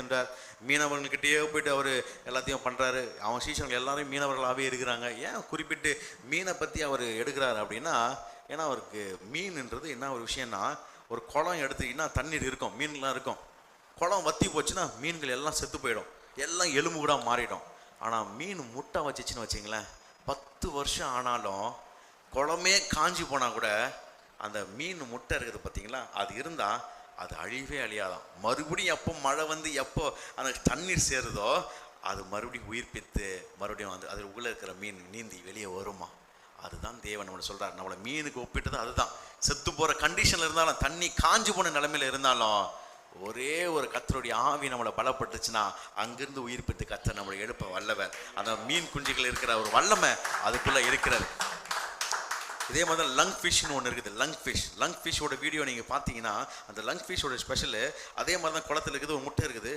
என்றார். மீனவர்கள்கிட்டயே போயிட்டு அவர் எல்லாத்தையும் பண்ணுறாரு. அவன் சீஷர்கள் எல்லாரும் மீனவர்களாகவே இருக்கிறாங்க. ஏன் குறிப்பிட்டு மீனை பற்றி அவர் எடுக்கிறாரு அப்படின்னா, ஏன்னா அவருக்கு மீன்ன்றது என்ன ஒரு விஷயம்னா, ஒரு குளம் எடுத்துக்கிட்டீங்கன்னா தண்ணீர் இருக்கும், மீன்கள்லாம் இருக்கும். குளம் வற்றி போச்சுன்னா மீன்கள் எல்லாம் செத்து போயிடும், எல்லாம் எலும்பு கூட மாறிடும். ஆனால் மீன் முட்டை வச்சிச்சின்னு வச்சிங்களேன், 10 வருஷம் ஆனாலும் குளமே காஞ்சி போனால் கூட அந்த மீன் முட்டை இருக்குது பார்த்தீங்களா, அது இருந்தால் அது அழிவே அழியாதான். மறுபடியும் எப்போ மழை வந்து எப்போ அந்த தண்ணீர் சேருதோ அது மறுபடியும் உயிர்ப்பித்து மறுபடியும் அது அதில் உள்ளே இருக்கிற மீன் நீந்தி வெளியே வருமா. அதுதான் தேவன் நம்மளை சொல்கிறார். நம்மளை மீனுக்கு ஒப்பிட்டது அதுதான். செத்து போகிற கண்டிஷனில் இருந்தாலும், தண்ணி காஞ்சி போன நிலைமையில் இருந்தாலும், ஒரே ஒரு கர்த்தருடைய ஆவி நம்மளை பலப்பட்டுச்சுன்னா அங்கிருந்து உயிர்ப்பித்து கர்த்தர் நம்மளை எழுப்ப வல்லவர். அந்த மீன் குஞ்சுகள் இருக்கிற ஒரு வல்லமை அதுக்குள்ளே இருக்கிறது. இதே மாதிரி தான் லங் ஃபிஷ்னு ஒன்று இருக்குது. லங் ஃபிஷ்ஷோட வீடியோ நீங்கள் பார்த்தீங்கன்னா, அந்த லங் ஃபிஷ்ஷோட ஸ்பெஷலு அதே மாதிரி தான் குளத்தில் இருக்குது, ஒரு முட்டை இருக்குது.